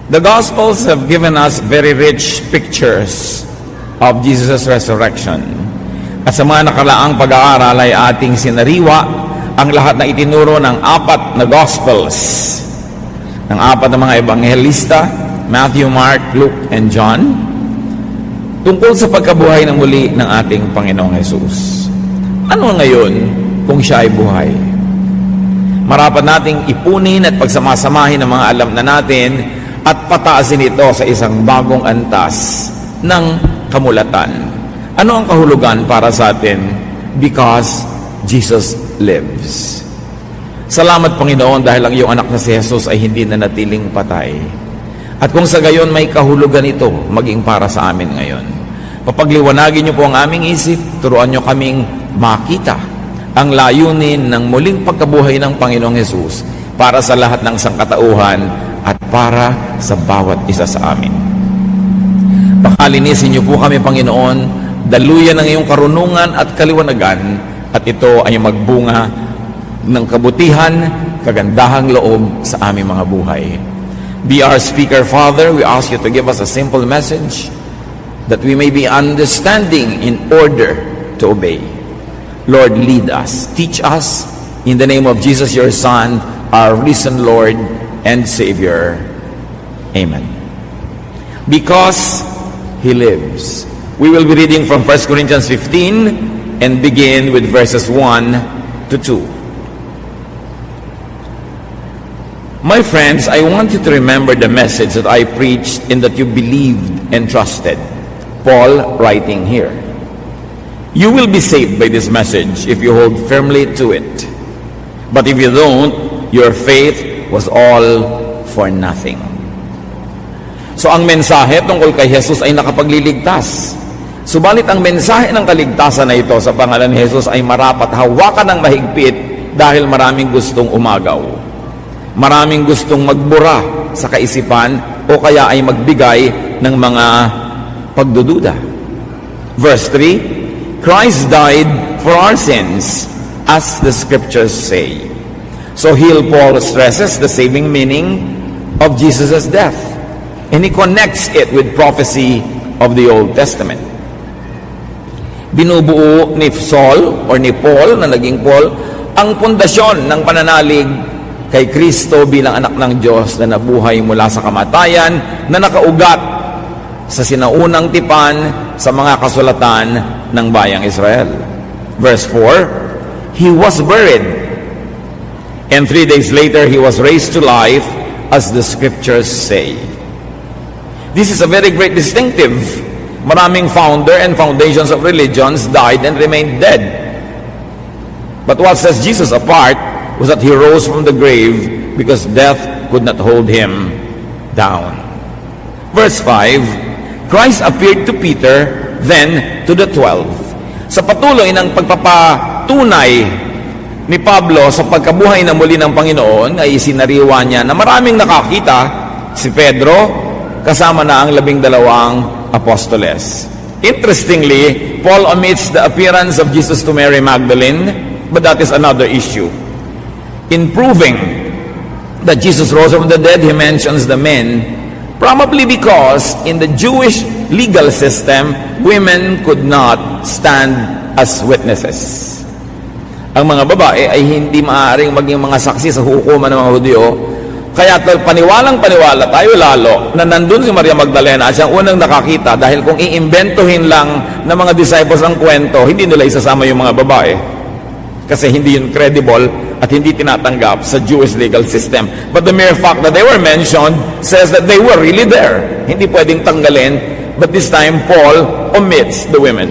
The Gospels have given us very rich pictures of Jesus' resurrection. At sa mga nakaraang pag-aaral ay ating sinariwa ang lahat na itinuro ng apat na Gospels, ng apat na mga ebanghelista, Matthew, Mark, Luke, and John, tungkol sa pagkabuhay ng muli ng ating Panginoong Jesus. Ano ngayon kung siya ay buhay? Marapat nating ipunin at pagsamasamahin ang mga alam na natin at pataasin ito sa isang bagong antas ng kamulatan. Ano ang kahulugan para sa atin? Because Jesus lives. Salamat, Panginoon, dahil ang iyong anak na si Jesus ay hindi na natiling patay. At kung sa gayon may kahulugan ito maging para sa amin ngayon. Papagliwanagin niyo po ang aming isip, turuan niyo kaming makita ang layunin ng muling pagkabuhay ng Panginoong Jesus para sa lahat ng sangkatauhan at para sa bawat isa sa amin. Pakalinisin niyo po kami, Panginoon, daluyan ng iyong karunungan at kaliwanagan, at ito ay magbunga ng kabutihan, kagandahang loob sa aming mga buhay. Be our speaker, Father. We ask you to give us a simple message that we may be understanding in order to obey. Lord, lead us, teach us, in the name of Jesus, your Son, our risen Lord and Savior. Amen. Because He lives. We will be reading from 1 Corinthians 15 and begin with verses 1 to 2. My friends, I want you to remember the message that I preached and that you believed and trusted. Paul writing here. You will be saved by this message if you hold firmly to it. But if you don't, your faith was all for nothing. So ang mensahe tungkol kay Jesus ay nakapagliligtas. Subalit ang mensahe ng kaligtasan na ito sa pangalan ni Jesus ay marapat hawakan ng mahigpit dahil maraming gustong umagaw. Maraming gustong magbura sa kaisipan o kaya ay magbigay ng mga pagdududa. Verse 3, Christ died for our sins, as the scriptures say. So here Paul stresses the saving meaning of Jesus' death, and he connects it with prophecy of the Old Testament. Binubuo ni Saul or ni Paul, na naging Paul, ang pundasyon ng pananalig kay Kristo bilang anak ng Diyos na nabuhay mula sa kamatayan, na nakaugat sa sinaunang tipan sa mga kasulatan ng bayang Israel. Verse 4, He was buried, and 3 days later, He was raised to life, as the scriptures say. This is a very great distinctive. Maraming founder and foundations of religions died and remained dead. But what sets Jesus apart was that He rose from the grave because death could not hold Him down. Verse 5, Christ appeared to Peter, then to the 12. Sa patuloy ng pagpapatunay ni Pablo sa pagkabuhay na muli ng Panginoon ay sinariwa niya na maraming nakakita, si Pedro kasama na ang 12 apostoles. Interestingly, Paul omits the appearance of Jesus to Mary Magdalene, but that is another issue. In proving that Jesus rose from the dead, he mentions the men, probably because in the Jewish legal system, women could not stand as witnesses. Ang mga babae ay hindi maaaring maging mga saksi sa hukuman ng mga Hudyo. Kaya paniwalang-paniwala tayo lalo na nandun si Maria Magdalena at siyang unang nakakita, dahil kung iimbentohin lang ng mga disciples ang kwento, hindi nila isasama yung mga babae. Kasi hindi yun credible at hindi tinatanggap sa Jewish legal system. But the mere fact that they were mentioned says that they were really there. Hindi pwedeng tanggalin, but this time Paul omits the women.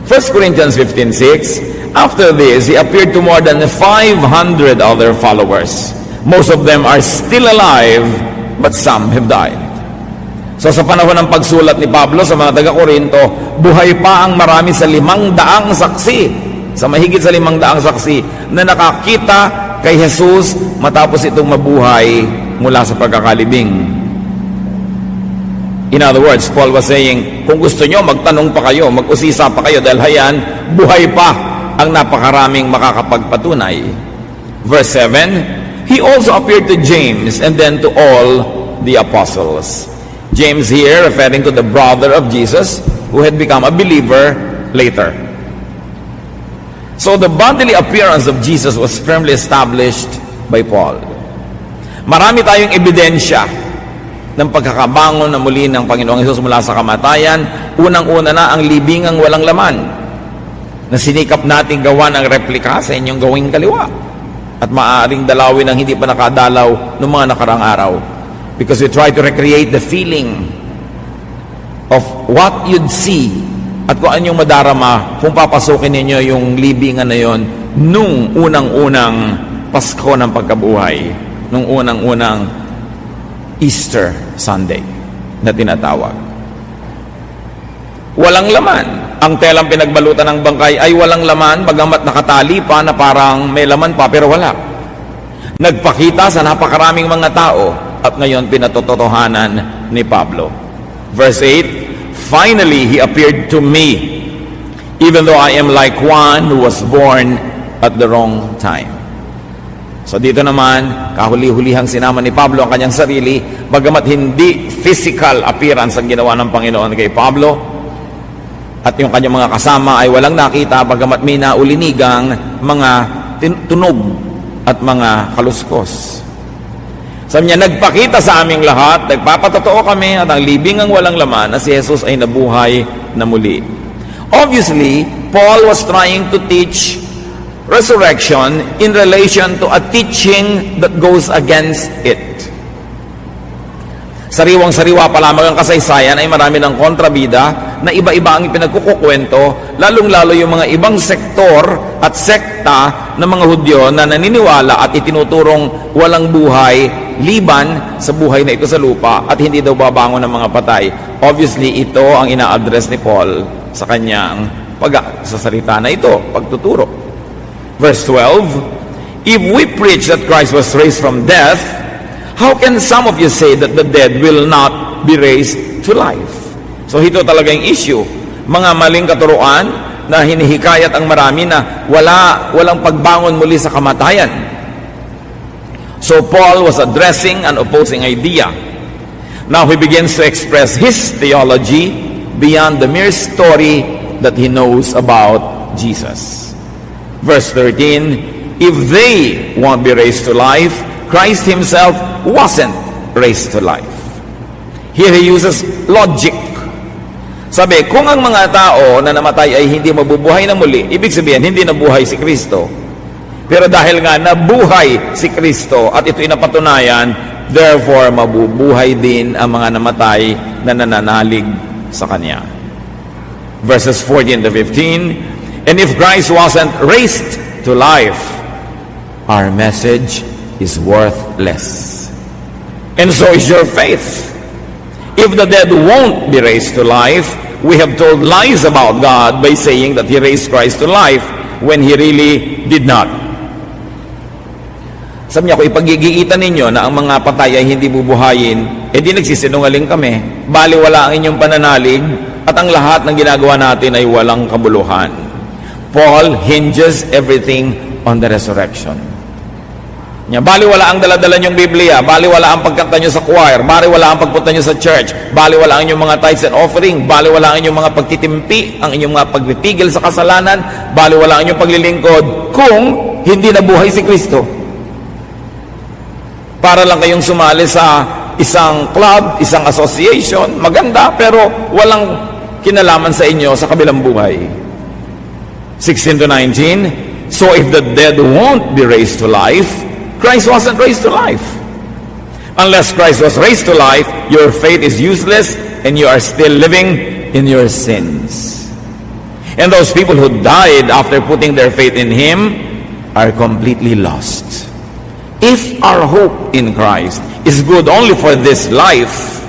1 Corinthians 15:6, After this, He appeared to more than 500 other followers. Most of them are still alive, but some have died. So sa panahon ng pagsulat ni Pablo sa mga taga-Korinto, buhay pa ang marami sa 500 saksi, sa mahigit sa 500 saksi na nakakita kay Jesus matapos itong mabuhay mula sa pagkakalibing. In other words, Paul was saying, kung gusto nyo, magtanong pa kayo, mag-usisa pa kayo, dahil hayan, buhay pa ang napakaraming makakapagpatunay. Verse 7, He also appeared to James and then to all the apostles. James here referring to the brother of Jesus who had become a believer later. So the bodily appearance of Jesus was firmly established by Paul. Marami tayong ebidensya ng pagkakabangon na muli ng Panginoong Hesus mula sa kamatayan. Unang-una na ang libingang walang laman na sinikap nating gawa ng replika sa inyong gawing kaliwa at maaaring dalawin ang hindi pa nakadalaw noong mga nakarang araw, because we try to recreate the feeling of what you'd see at kung anyong madarama kung papasukin ninyo yung libingan na yon nung unang-unang Pasko ng pagkabuhay, nung unang-unang Easter Sunday na tinatawag. Walang laman. Ang telang pinagbalutan ng bangkay ay walang laman, bagamat nakatali pa na parang may laman pa, pero wala. Nagpakita sa napakaraming mga tao at ngayon pinatotohanan ni Pablo. Verse 8, finally, he appeared to me, even though I am like one who was born at the wrong time. So dito naman, kahuli-hulihang sinama ni Pablo ang kanyang sarili, bagamat hindi physical appearance ang ginawa ng Panginoon kay Pablo, at yung kanyang mga kasama ay walang nakita, bagamat may naulinigang mga tunog at mga kaluskos. Sabi niya, nagpakita sa aming lahat, nagpapatotoo kami at ang libingang walang laman na si Jesus ay nabuhay na muli. Obviously, Paul was trying to teach resurrection in relation to a teaching that goes against it. Sariwang-sariwa pa lamang ang kasaysayan ay marami ng kontrabida na iba-iba ang pinagkukukwento, lalong-lalo yung mga ibang sektor at sekta ng mga Hudyo na naniniwala at itinuturong walang buhay liban sa buhay na ito sa lupa at hindi daw babangon ng mga patay. Obviously, ito ang ina-address ni Paul sa kanyang pagsasalita na ito, pagtuturo. Verse 12, if we preach that Christ was raised from death, how can some of you say that the dead will not be raised to life? So ito talaga yung issue. Mga maling katuruan na hinihikayat ang marami na walang pagbangon muli sa kamatayan. So Paul was addressing an opposing idea. Now he begins to express his theology beyond the mere story that he knows about Jesus. Verse 13, if they won't be raised to life, Christ himself wasn't raised to life. Here he uses logic. Sabi, kung ang mga tao na namatay ay hindi mabubuhay na muli, ibig sabihin, hindi nabuhay si Kristo. Pero dahil nga nabuhay si Kristo at ito'y napatunayan, therefore mabubuhay din ang mga namatay na nananalig sa Kanya. Verses 14 to 15, and if Christ wasn't raised to life, our message is worthless. And so is your faith. If the dead won't be raised to life, we have told lies about God by saying that He raised Christ to life when He really did not. Sabi niya, kung ipag-iigitan ninyo na ang mga patay ay hindi bubuhayin, di nagsisinungaling kami. Baliwala ang inyong pananalig at ang lahat ng ginagawa natin ay walang kabuluhan. Paul hinges everything on the resurrection. Baliwala ang daladala niyong Biblia, baliwala ang pagkanta niyo sa choir, baliwala ang pagpunta niyo sa church, baliwala ang inyong mga tithes and offering, baliwala ang inyong mga pagtitimpi, ang inyong mga pagpipigil sa kasalanan, baliwala ang inyong paglilingkod kung hindi nabuhay si Kristo. Para lang kayong sumali sa isang club, isang association, maganda, pero walang kinalaman sa inyo sa kabilang buhay. 16 to 19, so if the dead won't be raised to life, Christ wasn't raised to life. Unless Christ was raised to life, your faith is useless and you are still living in your sins. And those people who died after putting their faith in Him are completely lost. If our hope in Christ is good only for this life,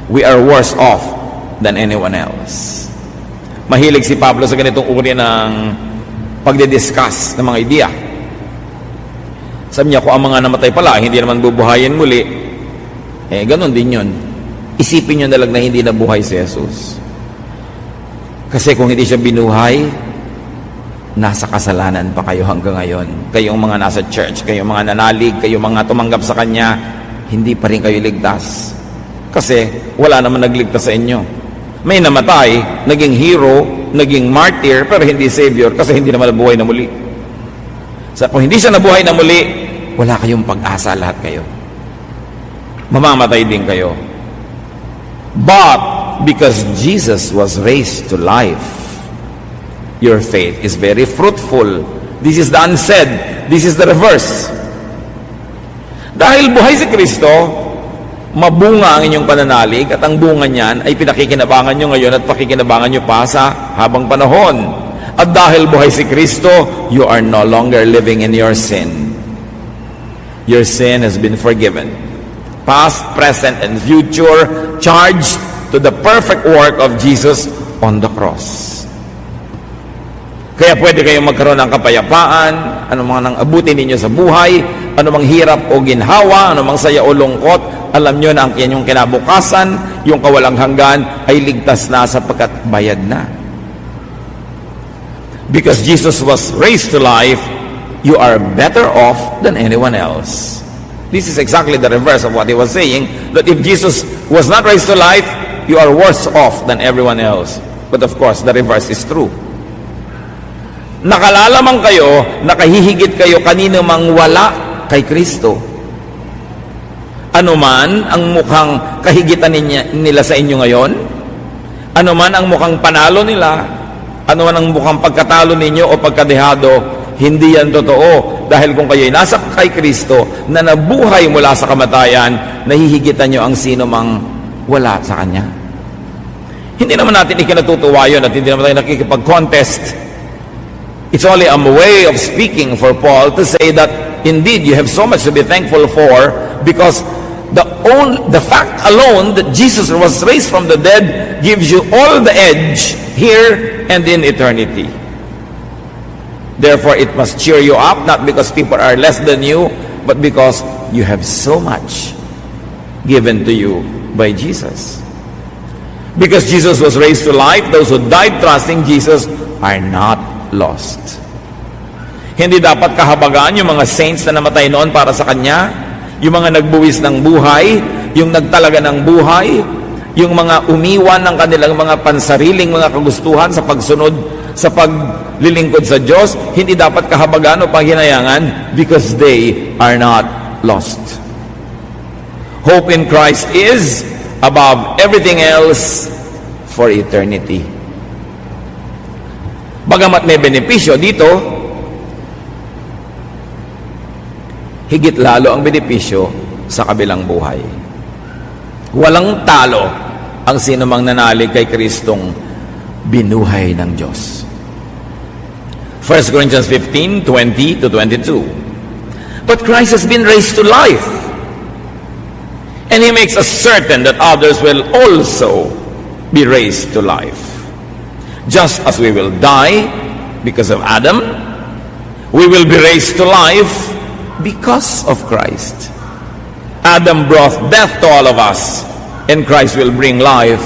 we are worse off than anyone else. Mahilig si Pablo sa ganitong uri ng pagdidiscuss ng mga idea. Sabi niya, kung ang mga namatay pala, hindi naman bubuhayin muli, ganun din yun. Isipin nyo na lang na hindi nabuhay si Jesus. Kasi kung hindi siya binuhay, nasa kasalanan pa kayo hanggang ngayon. Kayong mga nasa church, kayong mga nanalig, kayong mga tumanggap sa Kanya, hindi pa rin kayo ligtas. Kasi wala naman nagligtas sa inyo. May namatay, naging hero, naging martyr, pero hindi savior kasi hindi naman nabuhay na muli. So, kung hindi siya nabuhay na muli, wala kayong pag-asa, lahat kayo. Mamamatay din kayo. But because Jesus was raised to life, your faith is very fruitful. This is the unsaid. This is the reverse. Dahil buhay si Kristo, mabunga ang inyong pananalig at ang bunga niyan ay pinakikinabangan nyo ngayon at pakikinabangan nyo pa sa habang panahon. At dahil buhay si Kristo, you are no longer living in your sin. Your sin has been forgiven. Past, present, and future, charged to the perfect work of Jesus on the cross. Kaya pwede kayong magkaroon ng kapayapaan, anumang nang abutin ninyo sa buhay, anumang hirap o ginhawa, anumang saya o lungkot, alam nyo na ang inyong kinabukasan, yung kawalang hanggan, ay ligtas na sapagkat bayad na. Because Jesus was raised to life, you are better off than anyone else. This is exactly the reverse of what he was saying, that if Jesus was not raised to life, you are worse off than everyone else. But of course, the reverse is true. Nakalalamang kayo, nakahihigit kayo kanino mang wala kay Kristo. Ano man ang mukhang kahigitan nila sa inyo ngayon, ano man ang mukhang panalo nila, ano man ang mukhang pagkatalo ninyo o pagkadehado, hindi yan totoo. Dahil kung kayo'y nasa kay Kristo, na nabuhay mula sa kamatayan, nahihigitan nyo ang sino mang wala sa Kanya. Hindi naman natin ikinatutuwa yun at hindi naman tayo nakikipag-contest. It's only a way of speaking for Paul to say that indeed you have so much to be thankful for, because the fact alone that Jesus was raised from the dead gives you all the edge here and in eternity. Therefore, it must cheer you up, not because people are less than you, but because you have so much given to you by Jesus. Because Jesus was raised to life, those who died trusting Jesus are not lost. Hindi dapat kahabagaan yung mga saints na namatay noon para sa Kanya, yung mga nagbuwis ng buhay, yung nagtalaga ng buhay, yung mga umiwan ng kanilang mga pansariling mga kagustuhan sa pagsunod, sa paglilingkod sa Diyos. Hindi dapat kahabagaan o panghinayangan, because they are not lost. Hope in Christ is above everything else for eternity. Bagamat may benepisyo dito, higit lalo ang benepisyo sa kabilang buhay. Walang talo ang sinumang nanalig kay Kristong binuhay ng Diyos. 1 Corinthians 15:20-22. But Christ has been raised to life, and He makes us certain that others will also be raised to life. Just as we will die because of Adam, we will be raised to life because of Christ. Adam brought death to all of us, and Christ will bring life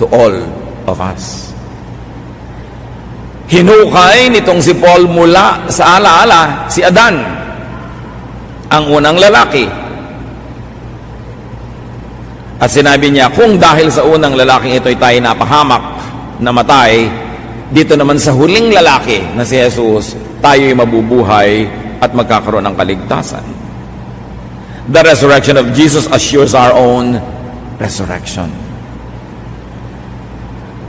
to all of us. Hinukay nitong si Paul mula sa alaala, si Adan, ang unang lalaki. At sinabi niya, kung dahil sa unang lalaking ito'y tayo napahamak, namatay, dito naman sa huling lalaki na si Jesus, tayo'y mabubuhay at magkakaroon ng kaligtasan. The resurrection of Jesus assures our own resurrection.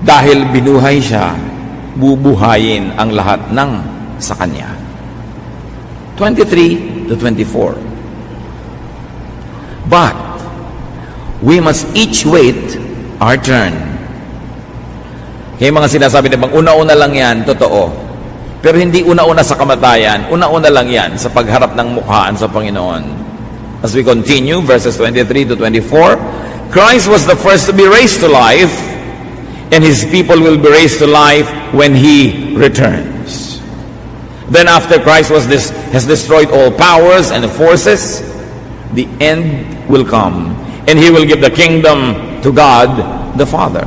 Dahil binuhay siya, bubuhayin ang lahat ng sa Kanya. 23-24. But we must each wait our turn. Kaya mga sinasabi na bang una-una lang yan, totoo. Pero hindi una-una sa kamatayan, una-una lang yan sa pagharap ng mukhaan sa Panginoon. As we continue, verses 23-24, Christ was the first to be raised to life, and His people will be raised to life when He returns. Then after Christ has destroyed all powers and forces, the end will come, and He will give the kingdom to God the Father.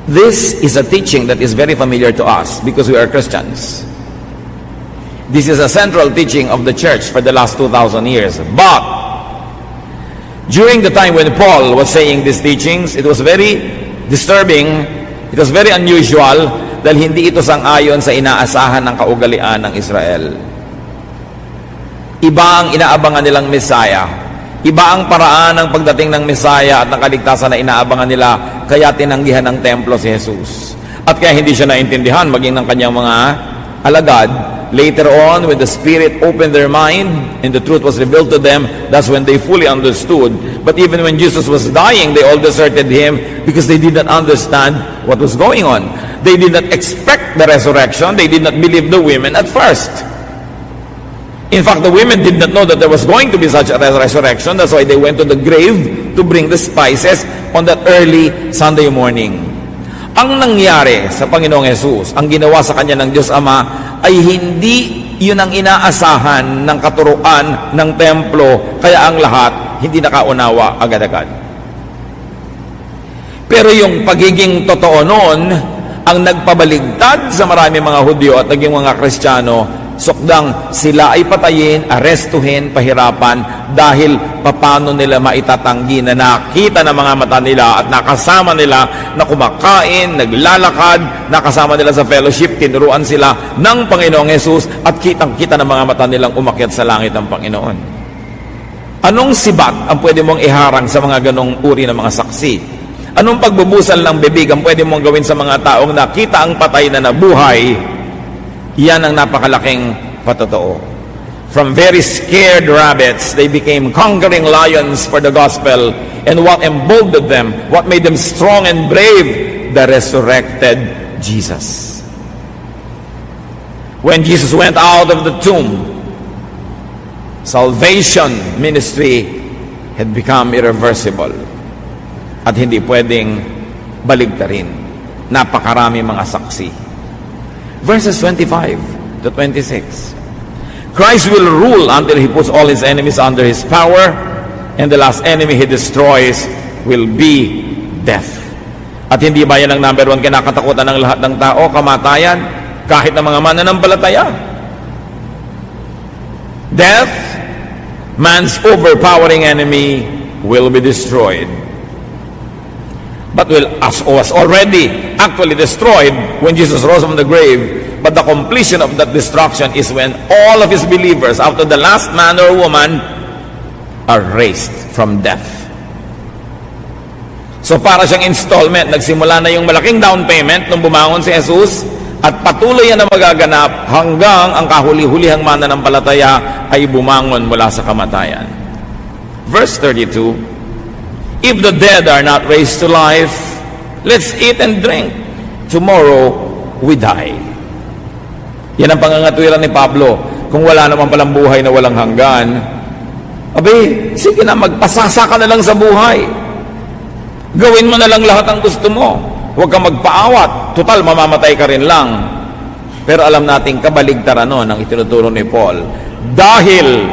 This is a teaching that is very familiar to us because we are Christians. This is a central teaching of the church for the last 2,000 years. But during the time when Paul was saying these teachings, it was very disturbing, it was very unusual, dahil hindi ito sang-ayon sa inaasahan ng kaugalian ng Israel. Iba ang inaabangan nilang Messiah. Iba ang paraan ng pagdating ng Messiah at ng kaligtasan na inaabangan nila, kaya tinanggihan ng templo si Jesus. At kaya hindi siya naintindihan, maging ng kanyang mga alagad. Later on, when the Spirit opened their mind and the truth was revealed to them, that's when they fully understood. But even when Jesus was dying, they all deserted Him because they did not understand what was going on. They did not expect the resurrection. They did not believe the women at first. In fact, the women did not know that there was going to be such a resurrection. That's why they went to the grave to bring the spices on that early Sunday morning. Ang nangyari sa Panginoong Jesus, ang ginawa sa Kanya ng Diyos Ama, ay hindi yun ang inaasahan ng katuruan ng templo, kaya ang lahat hindi nakaunawa agad-agad. Pero yung pagiging totoo noon, ang nagpabaligtad sa marami mga Hudyo at naging mga Kristiyano, sukdang sila ay patayin, arestuhin, pahirapan dahil paano nila maitatanggi na nakita ng mga mata nila at nakasama nila na kumakain, naglalakad, nakasama nila sa fellowship, tinuruan sila ng Panginoong Jesus at kitang-kita ng mga mata nilang umakyat sa langit ng Panginoon. Anong sibat ang pwede mong iharang sa mga ganong uri ng mga saksi? Anong pagbubusal ng bibig ang pwede mong gawin sa mga taong nakita ang patay na nabuhay? Yan ang napakalaking patotoo. From very scared rabbits, they became conquering lions for the gospel. And what emboldened them, what made them strong and brave? The resurrected Jesus. When Jesus went out of the tomb, salvation ministry had become irreversible. At hindi pwedeng baligtarin. Napakarami mga saksi. Verses 25 to 26. Christ will rule until He puts all His enemies under His power, and the last enemy He destroys will be death. At hindi ba yan ang number one kinakatakutan ng lahat ng tao, kamatayan, kahit ng mga mananampalataya? Death, man's overpowering enemy, will be destroyed. But was already actually destroyed when Jesus rose from the grave. But the completion of that destruction is when all of His believers, after the last man or woman, are raised from death. So para siyang installment, nagsimula na yung malaking down payment nung bumangon si Jesus, at patuloy yan na magaganap hanggang ang kahuli-hulihang mananampalataya ay bumangon mula sa kamatayan. Verse 32, if the dead are not raised to life, let's eat and drink. Tomorrow, we die. Yan ang pangangatwiran ni Pablo. Kung wala naman palang buhay na walang hanggan, abay, sige na, magpasasa ka na lang sa buhay. Gawin mo na lang lahat ang gusto mo. Huwag kang magpaawat. Total, mamamatay ka rin lang. Pero alam nating kabaligtaran nun ang itinuturo ni Paul. Dahil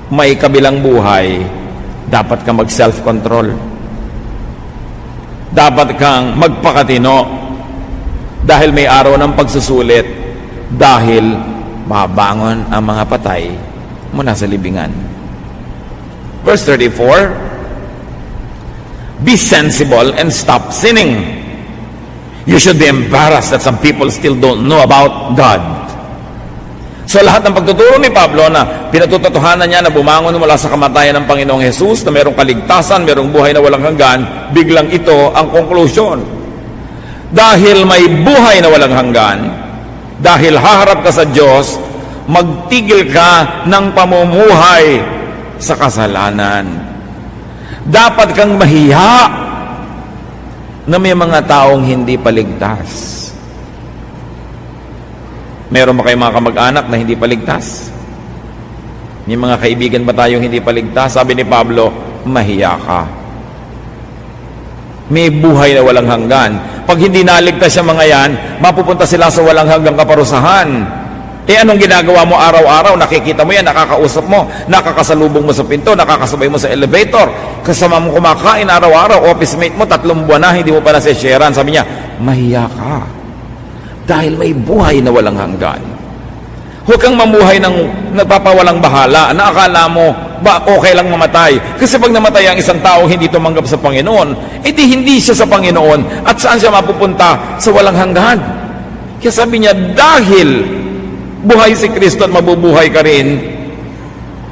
may kabilang buhay, dapat kang mag-self-control. Dapat kang magpakatino. Dahil may araw ng pagsusulit. Dahil mabangon ang mga patay mula sa libingan. Verse 34, be sensible and stop sinning. You should be embarrassed that some people still don't know about God. So lahat ng pagtuturo ni Pablo na pinatutotohanan niya na bumangon mula sa kamatayan ng Panginoong Jesus, na mayroong kaligtasan, mayroong buhay na walang hanggan, biglang ito ang conclusion. Dahil may buhay na walang hanggan, dahil haharap ka sa Diyos, magtigil ka ng pamumuhay sa kasalanan. Dapat kang mahiya na may mga taong hindi paligtas. Meron ba kayong mga kamag-anak na hindi paligtas? May mga kaibigan ba tayong hindi paligtas? Sabi ni Pablo, mahiya ka. May buhay na walang hanggan. Pag hindi naligtas yung mga yan, mapupunta sila sa walang hanggang kaparusahan. Anong ginagawa mo araw-araw? Nakikita mo yan, nakakausap mo, nakakasalubong mo sa pinto, nakakasabay mo sa elevator, kasama mo kumakain araw-araw, office mate mo, 3 buwan na, hindi mo pa nasisharean. Sabi niya, mahiya ka. Dahil may buhay na walang hanggan. Huwag kang mamuhay ng nagpapawalang bahala na akala mo ba okay lang mamatay. Kasi pag namatay ang isang tao hindi tumanggap sa Panginoon, edi hindi siya sa Panginoon. At saan siya mapupunta? Sa walang hanggan. Kaya sabi niya, dahil buhay si Kristo at mabubuhay ka rin,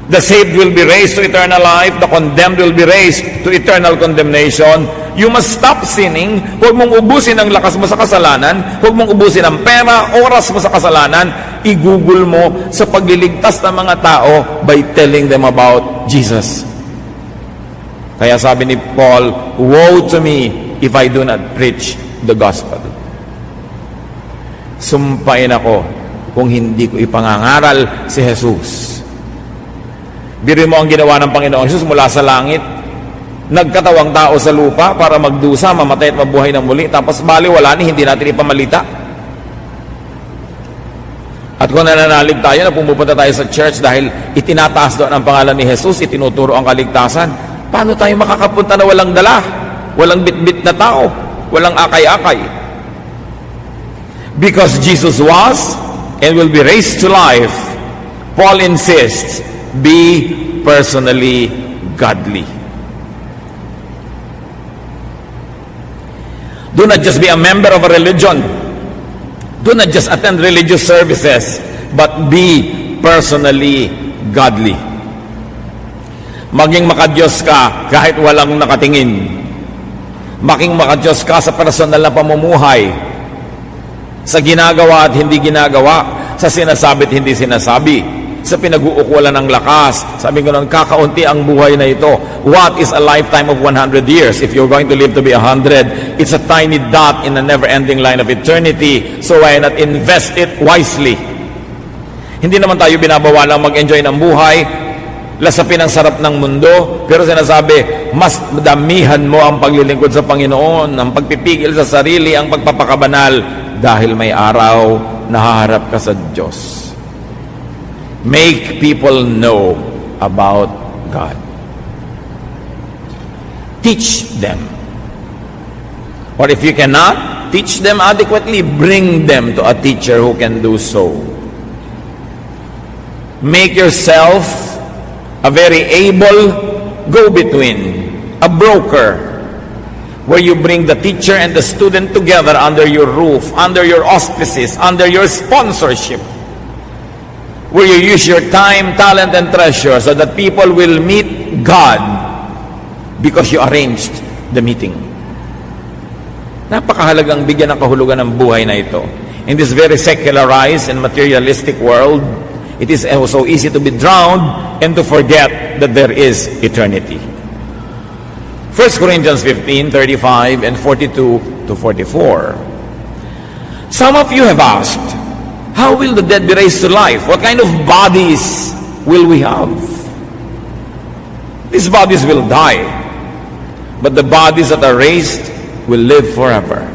the saved will be raised to eternal life, the condemned will be raised to eternal condemnation. You must stop sinning. Huwag mong ubusin ang lakas mo sa kasalanan. Huwag mong ubusin ang pera, oras mo sa kasalanan. Igugol mo sa pagliligtas ng mga tao by telling them about Jesus. Kaya sabi ni Paul, woe to me if I do not preach the gospel. Sumpain ako kung hindi ko ipangangaral si Jesus. Biruin mo ang ginawa ng Panginoon Jesus mula sa langit. Nagkatawang tao sa lupa para magdusa, mamatay at mabuhay ng muli. Tapos baliwala ni, hindi natin ipamalita. At kung nananalig tayo na pumupunta tayo sa church dahil itinataas doon ang pangalan ni Jesus, itinuturo ang kaligtasan, paano tayo makakapunta na walang dala? Walang bitbit na tao? Walang akay-akay? Because Jesus was and will be raised to life, Paul insists, be personally godly. Do not just be a member of a religion. Do not just attend religious services, but be personally godly. Maging makadiyos ka kahit walang nakatingin. Maging makadiyos ka sa personal na pamumuhay. Sa ginagawa at hindi ginagawa. Sa sinasabi at hindi sinasabi. Sa pinag-uukulan ng lakas. Sabi ko nun, kakaunti ang buhay na ito. What is a lifetime of 100 years? If you're going to live to be 100, it's a tiny dot in a never-ending line of eternity. So why not invest it wisely? Hindi naman tayo binabawalang mag-enjoy ng buhay, lasapin ang sarap ng mundo, pero sinasabi, mas damihan mo ang paglilingkod sa Panginoon, ang pagpipigil sa sarili, ang pagpapakabanal, dahil may araw na haharap ka sa Diyos. Make people know about God. Teach them. Or if you cannot teach them adequately, bring them to a teacher who can do so. Make yourself a very able go-between, a broker, where you bring the teacher and the student together under your roof, under your auspices, under your sponsorship, where you use your time, talent, and treasure so that people will meet God because you arranged the meeting. Napakahalagang bigyan ng kahulugan ng buhay na ito. In this very secularized and materialistic world, it is so easy to be drowned and to forget that there is eternity. 1 Corinthians 15:35 and 42 to 44. Some of you have asked, how will the dead be raised to life? What kind of bodies will we have? These bodies will die, but the bodies that are raised will live forever.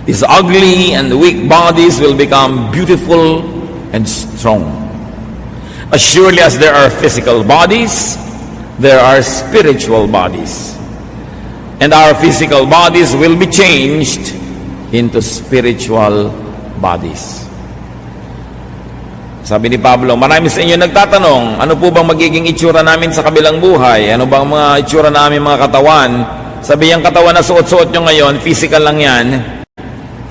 These ugly and weak bodies will become beautiful and strong. As surely as there are physical bodies, there are spiritual bodies. And our physical bodies will be changed into spiritual bodies. Sabi ni Pablo, marami sa inyo nagtatanong, ano po bang magiging itsura namin sa kabilang buhay? Ano bang mga itsura namin mga katawan? Sabi yung katawan na suot-suot nyo ngayon, physical lang yan.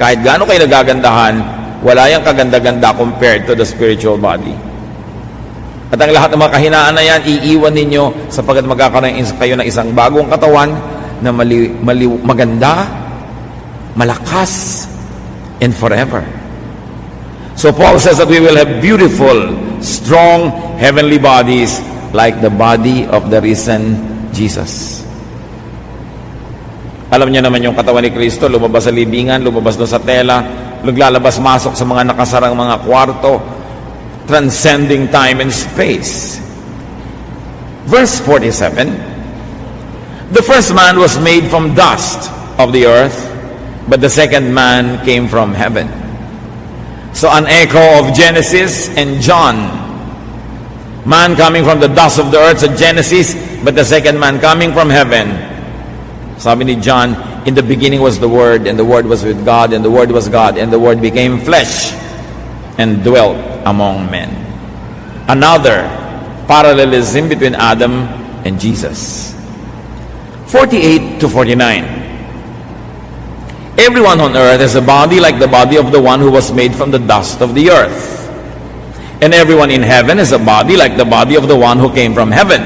Kahit gaano kayo nagagandahan, wala yung kaganda-ganda compared to the spiritual body. At ang lahat ng mga kahinaan na yan, iiwan ninyo sapagkat magkakaroon kayo ng isang bagong katawan na maganda, malakas, and forever. So Paul says that we will have beautiful, strong, heavenly bodies like the body of the risen Jesus. Alam niyo naman yung katawan ni Kristo, lumabas sa libingan, lumabas doon sa tela, naglalabas-masok sa mga nakasarang mga kwarto, transcending time and space. Verse 47, the first man was made from dust of the earth, but the second man came from heaven. So an echo of Genesis and John. Man coming from the dust of the earth sa Genesis, but the second man coming from heaven. Sabi ni John, in the beginning was the Word, and the Word was with God, and the Word was God, and the Word became flesh. and dwelt among men. Another parallelism between Adam and Jesus. 48 to 49. Everyone on earth has a body like the body of the one who was made from the dust of the earth. And everyone in heaven has a body like the body of the one who came from heaven.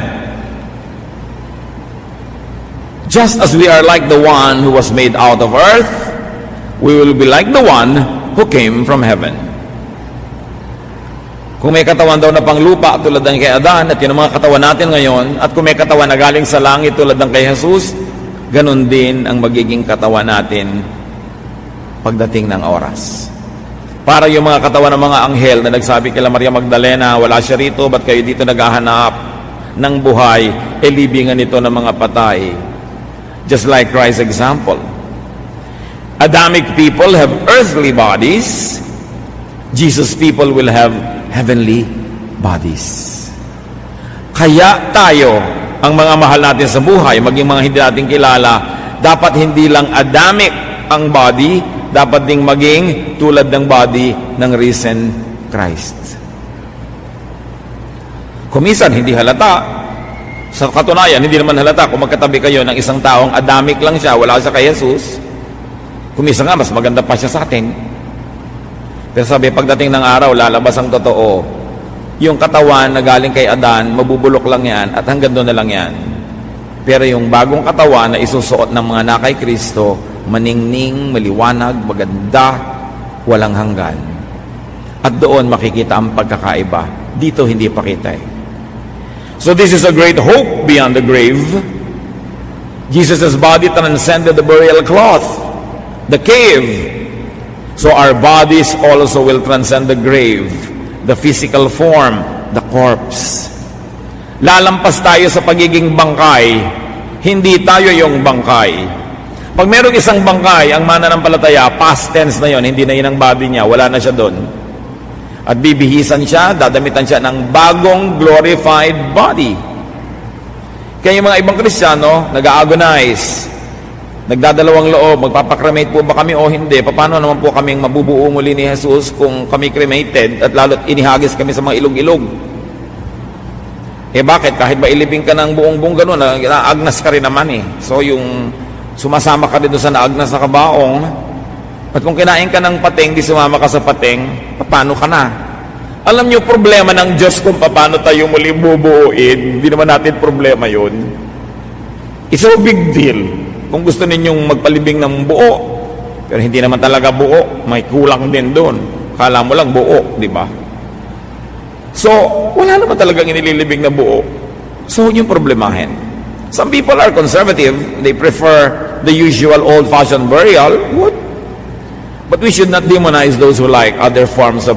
Just as we are like the one who was made out of earth, we will be like the one who came from heaven. Kung may katawan daw na panglupa tulad ng kay Adan, at yun ang mga katawan natin ngayon, at kung may katawan na galing sa langit tulad ng kay Jesus, ganun din ang magiging katawan natin pagdating ng oras. Para yung mga katawan ng mga anghel na nagsabi kay Maria Magdalena, wala siya rito, ba't kayo dito naghahanap ng buhay, libingan ito ng mga patay. Just like Christ's example. Adamic people have earthly bodies. Jesus people will have heavenly bodies. Kaya tayo, ang mga mahal natin sa buhay, maging mga hindi natin kilala, dapat hindi lang Adamic ang body, dapat ding maging tulad ng body ng risen Christ. Kumisan, hindi halata. Sa katunayan, hindi naman halata kung magkatabi kayo ng isang taong Adamic lang siya, wala siya kay Jesus. Kumisan nga, mas maganda pa siya sa atin. Pero sabi, pagdating ng araw, lalabas ang totoo. Yung katawan na galing kay Adan, mabubulok lang yan at hanggang doon na lang yan. Pero yung bagong katawan na isusuot ng mga nakay Kristo, maningning, maliwanag, maganda, walang hanggan. At doon makikita ang pagkakaiba. Dito hindi pa kita eh. So this is a great hope beyond the grave. Jesus' body transcended the burial cloth, the cave. So our bodies also will transcend the grave, the physical form, the corpse. Lalampas tayo sa pagiging bangkay, hindi tayo yung bangkay. Pag merong isang bangkay, ang mananampalataya, past tense na yon, hindi na yun ang body niya, wala na siya doon. At bibihisan siya, dadamitan siya ng bagong glorified body. Kaya yung mga ibang Kristiyano, nag-agonize, nagdadalawang loob, magpapakremate po ba kami o hindi? Paano naman po kaming mabubuo muli ni Jesus kung kami cremated at lalo't inihagis kami sa mga ilog-ilog? Eh bakit? Kahit ba ilibing ka ng buong-buong ganun, naagnas ka rin naman eh. So yung sumasama ka rin doon sa naagnas na kabaong, at kung kinain ka ng pating, di sumama ka sa pating, paano ka na? Alam niyo problema ng Diyos kung paano tayo muli bubuuin. Hindi naman natin problema yun. It's a big deal. Kung gusto ninyong magpalibing ng buo, pero hindi naman talaga buo, may kulang din doon. Kala mo lang buo, di ba? So, wala naman talagang inililibing na buo. So, yung problemahin. Some people are conservative. They prefer the usual old-fashioned burial. What? But we should not demonize those who like other forms of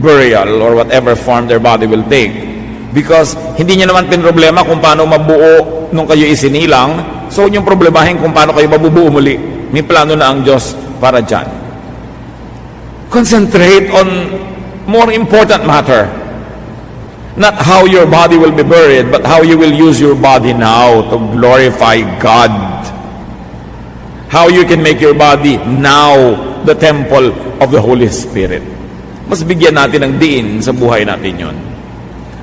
burial or whatever form their body will take. Because hindi niya naman pinroblema kung paano mabuo nung kayo isinilang. So, yung problemahin kung paano kayo mabubuo muli. May plano na ang Diyos para dyan. Concentrate on more important matter. Not how your body will be buried, but how you will use your body now to glorify God. How you can make your body now the temple of the Holy Spirit. Mas bigyan natin ng diin sa buhay natin yon.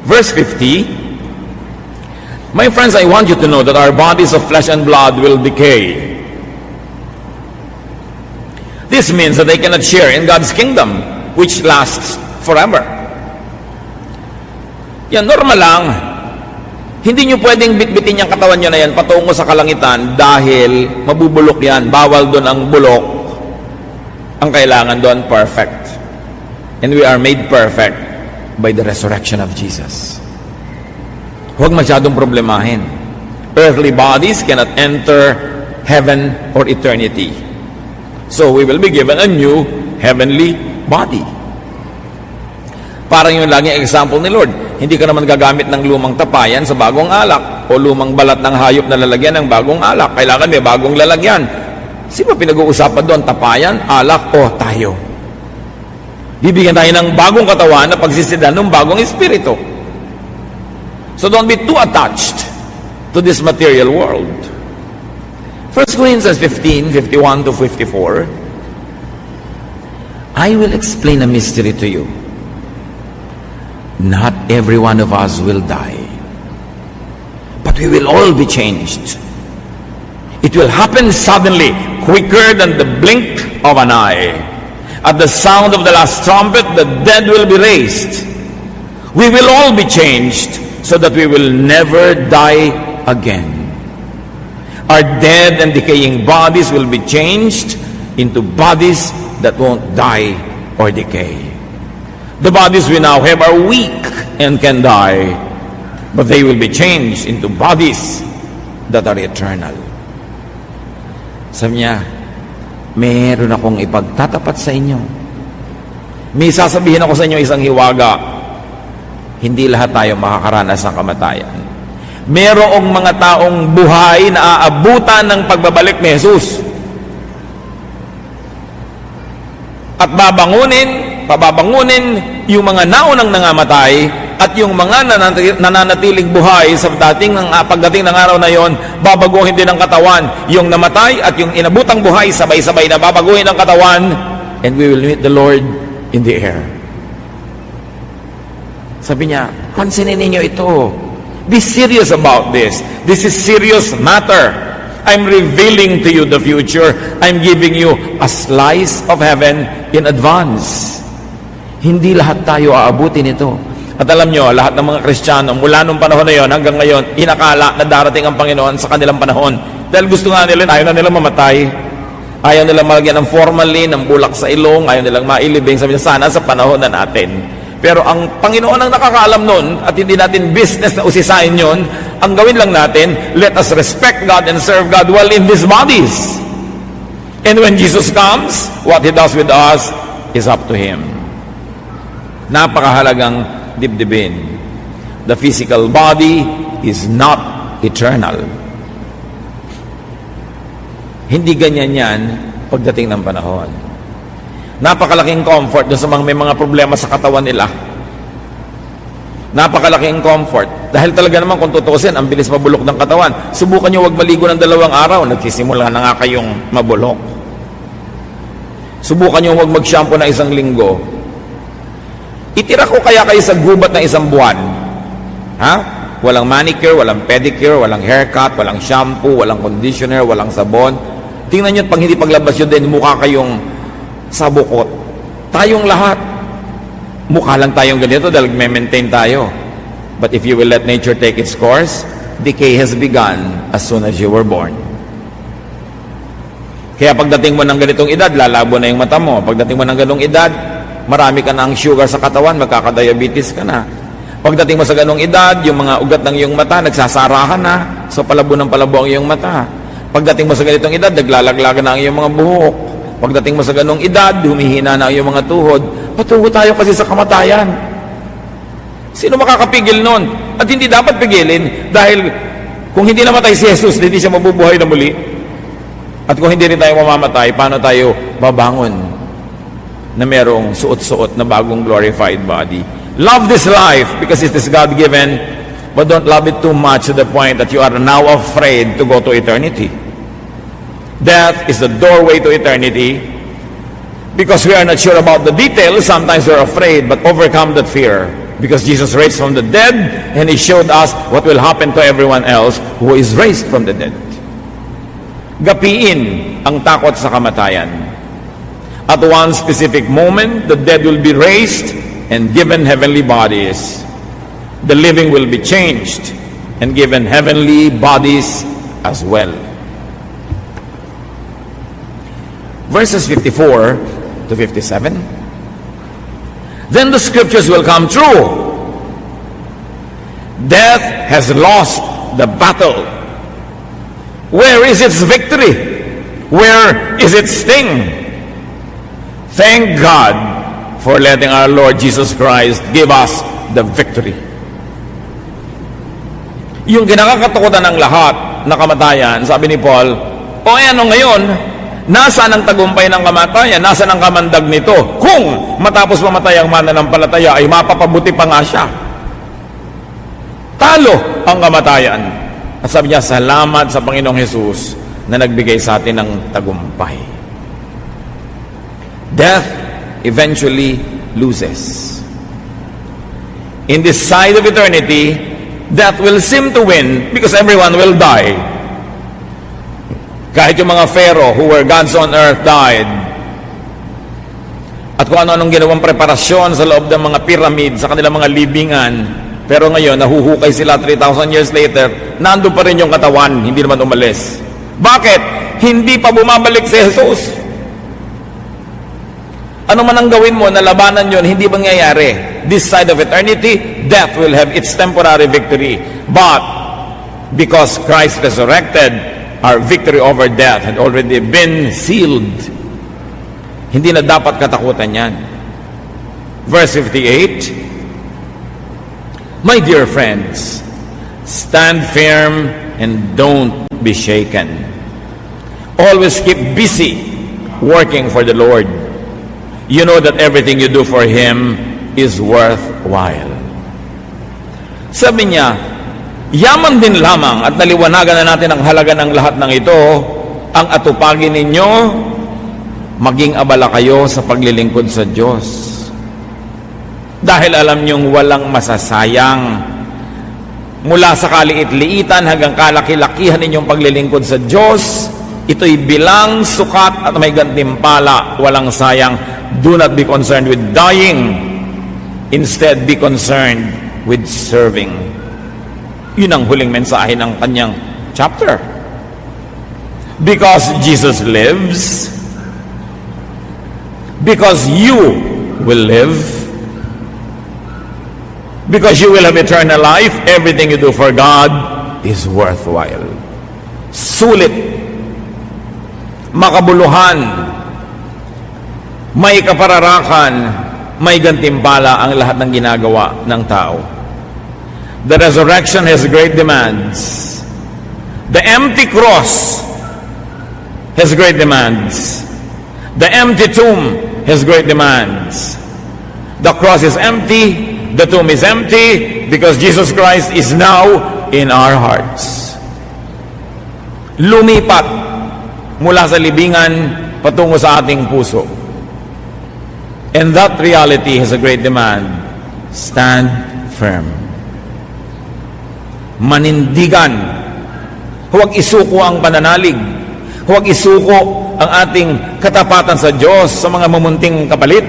Verse 50, my friends, I want you to know that our bodies of flesh and blood will decay. This means that they cannot share in God's kingdom, which lasts forever. Yan, normal lang. Hindi nyo pwedeng bitbitin yung katawan nyo na yan patungo sa kalangitan dahil mabubulok yan. Bawal doon ang bulok. Ang kailangan doon, perfect. And we are made perfect by the resurrection of Jesus. Huwag masyadong problemahin. Earthly bodies cannot enter heaven or eternity. So we will be given a new heavenly body. Parang yung laging example ni Lord. Hindi ka naman gagamit ng lumang tapayan sa bagong alak o lumang balat ng hayop na lalagyan ng bagong alak. Kailangan may bagong lalagyan. Sino pinag-uusapan doon? Tapayan, alak o tayo? Bibigyan tayo ng bagong katawan na pagsisidan ng bagong espiritu. So don't be too attached to this material world. 1 Corinthians 15:51 to 54. I will explain a mystery to you. Not every one of us will die, but we will all be changed. It will happen suddenly, quicker than the blink of an eye. At the sound of the last trumpet, the dead will be raised. We will all be changed so that we will never die again. Our dead and decaying bodies will be changed into bodies that won't die or decay. The bodies we now have are weak and can die, but they will be changed into bodies that are eternal. Sabi niya, meron akong ipagtatapat sa inyo. May sasabihin ako sa inyo isang hiwaga, hindi lahat tayo makakaranas ng kamatayan. Merong mga taong buhay na aabutan ng pagbabalik ni Jesus. At pababangunin yung mga naunang nangamatay at yung mga nananatiling buhay sa pagdating ng araw na yon, babaguhin din ang katawan. Yung namatay at yung inabutang buhay, sabay-sabay na babaguhin ang katawan, and we will meet the Lord in the air. Sabi niya, pansinin ninyo ito. Be serious about this. This is serious matter. I'm revealing to you the future. I'm giving you a slice of heaven in advance. Hindi lahat tayo aabutin ito. At alam nyo, lahat ng mga Kristiyano, mula nung panahon na yon hanggang ngayon, inakala na darating ang Panginoon sa kanilang panahon. Dahil gusto nga nila, ayaw na nilang mamatay. Ayaw nilang malagyan ng formalin, ng bulak sa ilong, ayaw nilang mailibing. Sabi niya, sana sa panahon na natin. Pero ang Panginoon ang nakakaalam nun, at hindi natin business na usisain yun, ang gawin lang natin, let us respect God and serve God while in these bodies. And when Jesus comes, what He does with us is up to Him. Napakahalagang dibdibin. The physical body is not eternal. Hindi ganyan yan pagdating ng panahon. Napakalaking comfort doon sa mga may mga problema sa katawan nila. Napakalaking comfort. Dahil talaga naman kung tutusin, ang bilis mabulok ng katawan. Subukan nyo wag maligo ng 2 araw, nagsisimula na nga kayong mabulok. Subukan nyo wag mag-shampoo na 1 linggo. Itira ko kaya kayo sa gubat ng 1 buwan. Ha? Walang manicure, walang pedicure, walang haircut, walang shampoo, walang conditioner, walang sabon. Tingnan nyo at pag hindi paglabas yun din, mukha kayong sabukot. Tayong lahat. Mukha lang tayong ganito dahil may-maintain tayo. But if you will let nature take its course, decay has begun as soon as you were born. Kaya pagdating mo ng ganitong edad, lalabo na yung mata mo. Pagdating mo ng ganong edad, marami ka na ang sugar sa katawan, magkakadiabetes ka na. Pagdating mo sa ganong edad, yung mga ugat ng iyong mata, nagsasara ka na. So palabo ng palabo ang iyong mata. Pagdating mo sa ganitong edad, naglalaglagan na ang iyong mga buhok. Pagdating mo sa ganong edad, humihina na ang iyong mga tuhod. Patungo tayo kasi sa kamatayan. Sino makakapigil nun? At hindi dapat pigilin dahil kung hindi namatay si Jesus, hindi siya mabubuhay na muli. At kung hindi rin tayo mamamatay, paano tayo babangon na merong suot-suot na bagong glorified body? Love this life because it is God-given, but don't love it too much to the point that you are now afraid to go to eternity. Death is the doorway to eternity. Because we are not sure about the details, sometimes we're afraid, but overcome that fear. Because Jesus raised from the dead, and He showed us what will happen to everyone else who is raised from the dead. Gapiin ang takot sa kamatayan. At one specific moment, the dead will be raised and given heavenly bodies. The living will be changed and given heavenly bodies as well. Verses 54 to 57. Then the scriptures will come true. Death has lost the battle. Where is its victory? Where is its sting? Thank God for letting our Lord Jesus Christ give us the victory. Yung kinakatakutan ng lahat na kamatayan, sabi ni Paul, o ano ngayon? Nasaan ang tagumpay ng kamatayan? Nasaan ang kamandag nito? Kung matapos mamatay ang mananampalataya ay mapapabuti pa nga siya. Talo ang kamatayan. At sabi niya, salamat sa Panginoong Jesus na nagbigay sa atin ng tagumpay. Death eventually loses. In this side of eternity, death will seem to win because everyone will die. Kahit yung mga Pharaoh who were gods on earth died. At kung ano-anong ginawang preparasyon sa loob ng mga pyramid, sa kanilang mga libingan, pero ngayon, nahuhukay sila 3,000 years later, nandun pa rin yung katawan, hindi naman umalis. Bakit? Hindi pa bumabalik si Jesus. Ano man ang gawin mo na labanan yun, hindi mangyayari. This side of eternity, death will have its temporary victory. But, because Christ resurrected, our victory over death had already been sealed. Hindi na dapat katakutan yan. Verse 58, My dear friends, stand firm and don't be shaken. Always keep busy working for the Lord. You know that everything you do for Him is worthwhile. Sabi niya, yaman din lamang at naliwanagan na natin ang halaga ng lahat ng ito, ang atupagin ninyo, maging abala kayo sa paglilingkod sa Diyos. Dahil alam niyong walang masasayang mula sa kaliit-liitan hanggang kalaki-lakihan ninyong paglilingkod sa Diyos, ito'y bilang sukat at may gantimpala, walang sayang. Do not be concerned with dying. Instead, be concerned with serving. Yun ang huling mensahe ng kanyang chapter. Because Jesus lives, because you will live, because you will have eternal life, everything you do for God is worthwhile. Sulit, makabuluhan, may kapararakan, may gantimpala ang lahat ng ginagawa ng tao. The resurrection has great demands. The empty cross has great demands. The empty tomb has great demands. The cross is empty, the tomb is empty, because Jesus Christ is now in our hearts. Lumipat mula sa libingan patungo sa ating puso. And that reality has a great demand. Stand firm. Manindigan. Huwag isuko ang pananalig. Huwag isuko ang ating katapatan sa Diyos sa mga mamunting kapalit,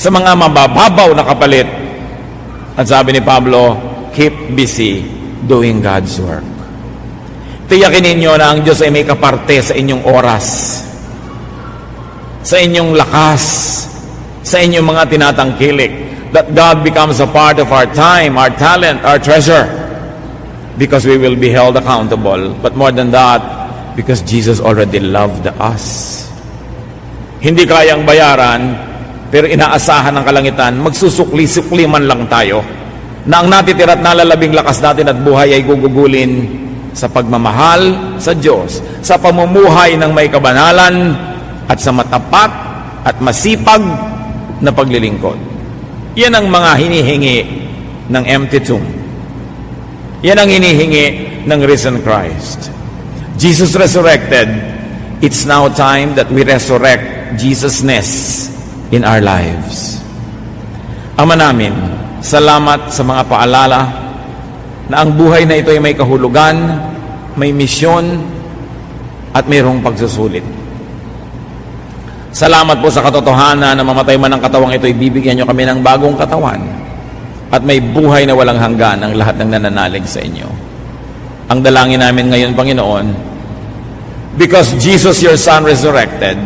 sa mga mabababaw na kapalit. At sabi ni Pablo, keep busy doing God's work. Tiyakin ninyo na ang Diyos ay may kaparte sa inyong oras, sa inyong lakas, sa inyong mga tinatangkilik. That God becomes a part of our time, our talent, our treasure, because we will be held accountable. But more than that, because Jesus already loved us. Hindi kayang bayaran, pero inaasahan ng kalangitan, magsusukli-sukli man lang tayo, na ang natitira at nalalabing lakas natin at buhay ay gugugulin sa pagmamahal sa Diyos, sa pamumuhay ng may kabanalan, at sa matapat at masipag na paglilingkod. Yan ang mga hinihingi ng empty tomb. Yan ang hinihingi ng risen Christ. Jesus resurrected. It's now time that we resurrect Jesusness in our lives. Ama namin, salamat sa mga paalala na ang buhay na ito ay may kahulugan, may misyon, at mayroong pagsusulit. Salamat po sa katotohanan na mamatay man ang katawang ito, ibibigyan nyo kami ng bagong katawan at may buhay na walang hanggan ang lahat ng nananalig sa inyo. Ang dalangin namin ngayon, Panginoon, because Jesus, your Son, resurrected,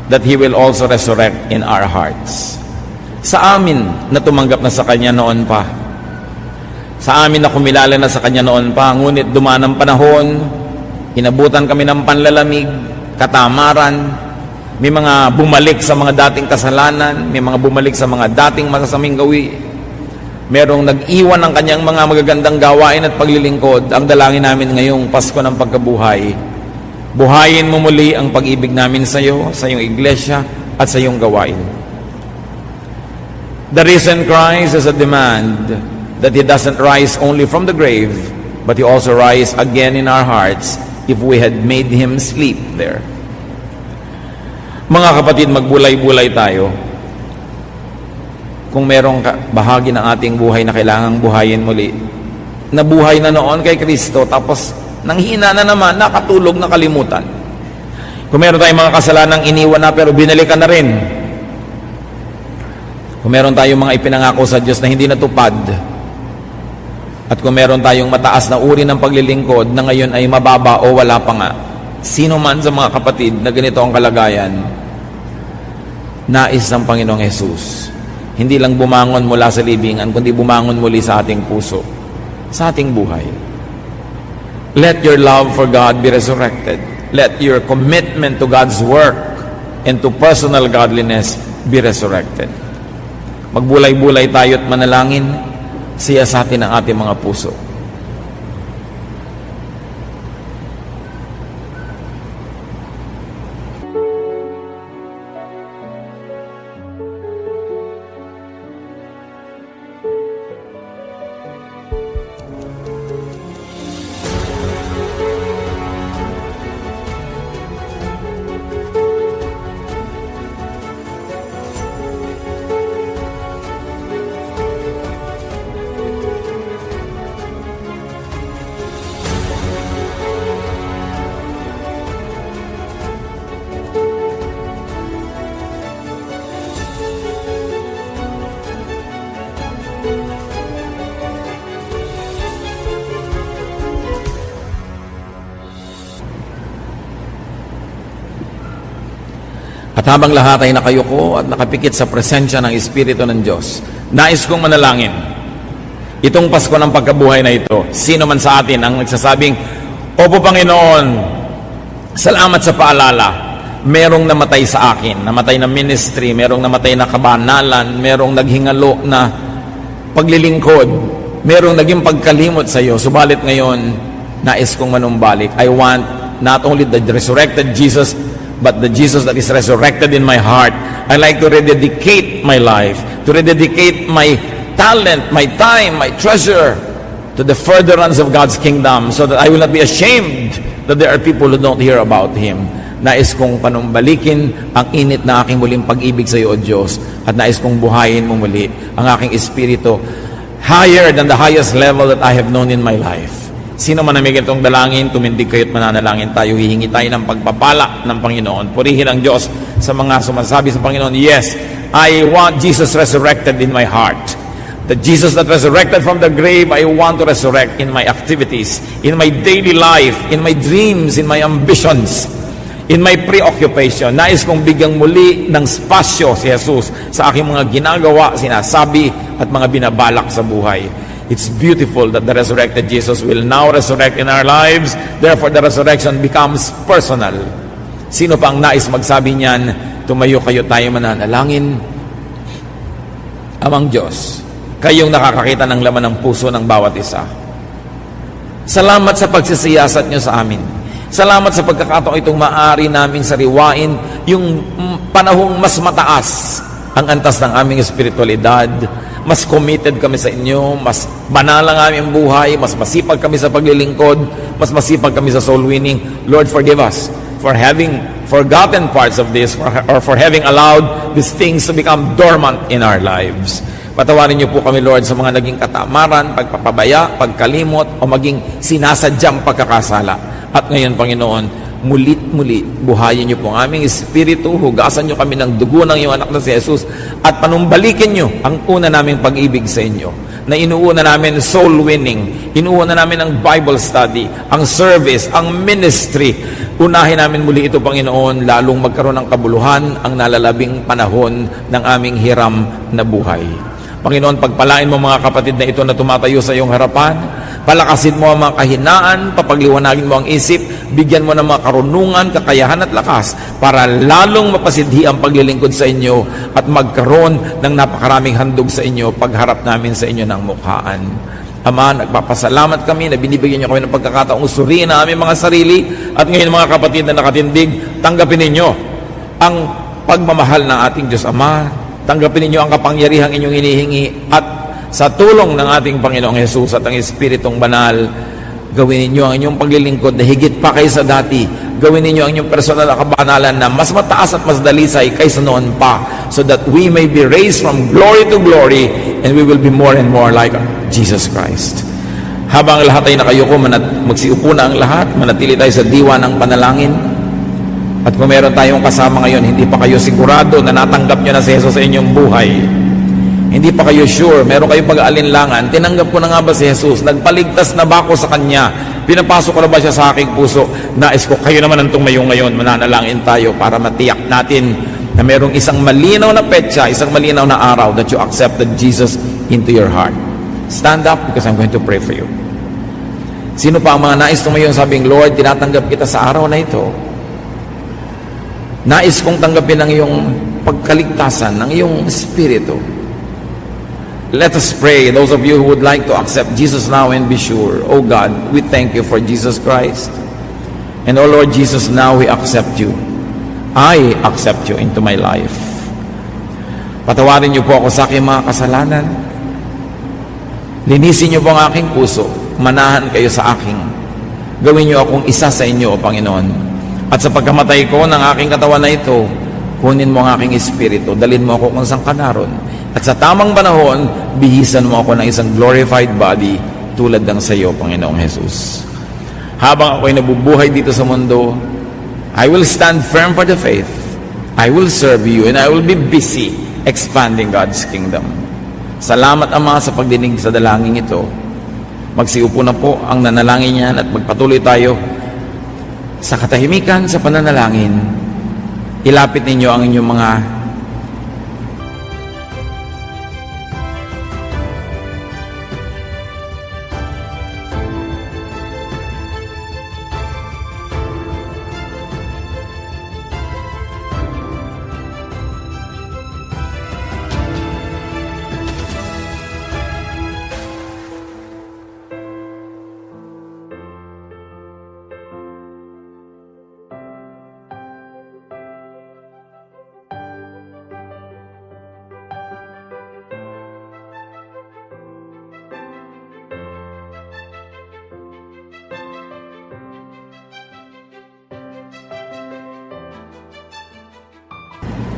that He will also resurrect in our hearts. Sa amin na tumanggap na sa Kanya noon pa, sa amin na kumilala na sa Kanya noon pa, ngunit dumaan ang panahon, inabutan kami ng panlalamig, katamaran, may mga bumalik sa mga dating kasalanan, may mga bumalik sa mga dating masasaming gawi, merong nag-iwan ng kanyang mga magagandang gawain at paglilingkod. Ang dalangin namin ngayong Pasko ng pagkabuhay, buhayin mo muli ang pag-ibig namin sa iyo, sa iyong iglesia, at sa iyong gawain. The risen Christ is a demand that He doesn't rise only from the grave, but He also rise again in our hearts if we had made Him sleep there. Mga kapatid, magbulay-bulay tayo. Kung merong bahagi ng ating buhay na kailangang buhayin muli, nabuhay na noon kay Kristo, tapos nanghina na naman, nakatulog, nakalimutan. Kung meron tayong mga kasalanang iniwan na pero binalikan na rin. Kung meron tayong mga ipinangako sa Diyos na hindi natupad, at kung meron tayong mataas na uri ng paglilingkod na ngayon ay mababa o wala pa nga, sino man sa mga kapatid na ganito ang kalagayan, nais ng Panginoong Hesus, hindi lang bumangon mula sa libingan, kundi bumangon muli sa ating puso, sa ating buhay. Let your love for God be resurrected. Let your commitment to God's work and to personal godliness be resurrected. Magbulay-bulay tayo at manalangin, siyasatin ang ating mga puso. At habang lahat ay nakayuko at nakapikit sa presensya ng Espiritu ng Diyos, nais kong manalangin. Itong Pasko ng pagkabuhay na ito, sino man sa atin ang nagsasabing, Opo Panginoon, salamat sa paalala. Merong namatay sa akin, namatay na ministry, merong namatay na kabanalan, merong naghingalo na paglilingkod, merong naging pagkalimot sa iyo. Subalit ngayon, nais kong manumbalik. I want not only the resurrected Jesus, but the Jesus that is resurrected in my heart. I like to rededicate my life, to rededicate my talent, my time, my treasure to the furtherance of God's kingdom, so that I will not be ashamed that there are people who don't hear about Him. Nais kong panumbalikin ang init na aking muling pag-ibig sa iyo, O Diyos, at nais kong buhayin mo muli ang aking espiritu higher than the highest level that I have known in my life. Sino man namigil itong dalangin, tumindig kayo't mananalangin tayo, hihingi tayo ng pagpapala ng Panginoon. Purihin ang Diyos sa mga sumasabi sa Panginoon, yes, I want Jesus resurrected in my heart. The Jesus that resurrected from the grave, I want to resurrect in my activities, in my daily life, in my dreams, in my ambitions, in my preoccupation. Nais kong bigyang muli ng spasyo si Jesus sa aking mga ginagawa, sinasabi, at mga binabalak sa buhay. It's beautiful that the resurrected Jesus will now resurrect in our lives. Therefore, the resurrection becomes personal. Sino pa ang nais magsabi niyan? Tumayo kayo, tayo mananalangin. Amang Diyos, kayong nakakakita ng laman ng puso ng bawat isa. Salamat sa pagsisiyasat niyo sa amin. Salamat sa pagkakataong itong maaari naming sariwain yung panahong mas mataas ang antas ng aming espiritualidad. Mas committed kami sa inyo, mas banal ang aming buhay, mas masipag kami sa paglilingkod, mas masipag kami sa soul winning. Lord, forgive us for having forgotten parts of this, or for having allowed these things to become dormant in our lives. Patawarin niyo po kami, Lord, sa mga naging katamaran, pagpapabaya, pagkalimot, o maging sinasadyang pagkakasala. At ngayon, Panginoon, mulit-muli, buhayin niyo po ang aming espiritu, hugasan niyo kami ng dugo ng iyong anak na si Jesus, at panumbalikin niyo ang una naming pag-ibig sa inyo, na inuuna namin soul winning, inuuna namin ang Bible study, ang service, ang ministry. Unahin namin muli ito, Panginoon, lalong magkaroon ng kabuluhan ang nalalabing panahon ng aming hiram na buhay. Panginoon, pagpalain mo mga kapatid na ito na tumatayo sa iyong harapan. Palakasin mo ang mga kahinaan, papagliwanagin mo ang isip, bigyan mo ng mga karunungan, kakayahan at lakas para lalong mapasidhi ang paglilingkod sa inyo at magkaroon ng napakaraming handog sa inyo pagharap namin sa inyo ng mukhaan. Ama, nagpapasalamat kami na binibigyan niyo kami ng pagkakataong suriin ang aming mga sarili, at ngayon mga kapatid na nakatindig, tanggapin ninyo ang pagmamahal ng ating Diyos Ama, tanggapin ninyo ang kapangyarihang inyong hinihingi, at sa tulong ng ating Panginoong Hesus at ang Espiritong Banal, Gawin ninyo ang inyong paglilingkod na higit pa kaysa dati. Gawin ninyo ang inyong personal na kabanalan na mas mataas at mas dalisay kaysa noon pa, so that we may be raised from glory to glory and we will be more and more like Jesus Christ. Habang lahat ay nakayuko, magsiupo na ang lahat, manatili tayo sa diwa ng panalangin. At kung meron tayong kasama ngayon, hindi pa kayo sigurado na natanggap nyo na si Jesus sa inyong buhay, hindi pa kayo sure, meron kayong pag-aalinlangan, tinanggap ko na nga ba si Jesus? Nagpaligtas na ba ako sa Kanya? Pinapasok ko na ba siya sa aking puso? Nais ko, kayo naman ang tumayo ngayon, mananalangin tayo para matiyak natin na merong isang malinaw na petsa, isang malinaw na araw that you accepted Jesus into your heart. Stand up because I'm going to pray for you. Sino pa ang mga nais tumayo sabing, Lord, tinatanggap kita sa araw na ito. Nais kong tanggapin ang iyong pagkaligtasan, ng iyong espiritu. Let us pray. Those of you who would like to accept Jesus now and be sure, oh God, we thank you for Jesus Christ. And oh Lord Jesus, now we accept you. I accept you into my life. Patawarin niyo po ako sa aking mga kasalanan. Linisin niyo po ang aking puso. Manahan kayo sa aking. Gawin niyo akong isa sa inyo, O Panginoon. At sa pagkamatay ko ng aking katawan na ito, kunin mo ang aking espiritu. Dalhin mo ako kung saan ka naroon. At sa tamang panahon, bihisan mo ako ng isang glorified body tulad ng sa iyo, Panginoong Jesus. Habang ako'y nabubuhay dito sa mundo, I will stand firm for the faith. I will serve you and I will be busy expanding God's kingdom. Salamat, Ama, sa pagdinig sa dalangin ito. Magsiupo na po ang nanalangin niyan at magpatuloy tayo sa katahimikan sa pananalangin. Ilapit ninyo ang inyong mga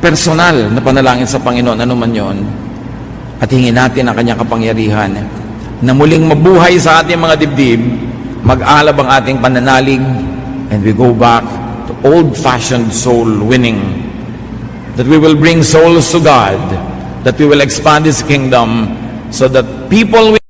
personal na panalangin sa Panginoon, ano man yon, at hingin natin ang kanyang kapangyarihan na muling mabuhay sa ating mga dibdib, mag-alab ang ating pananalig, and we go back to old-fashioned soul winning, that we will bring souls to God, that we will expand His kingdom, so that people will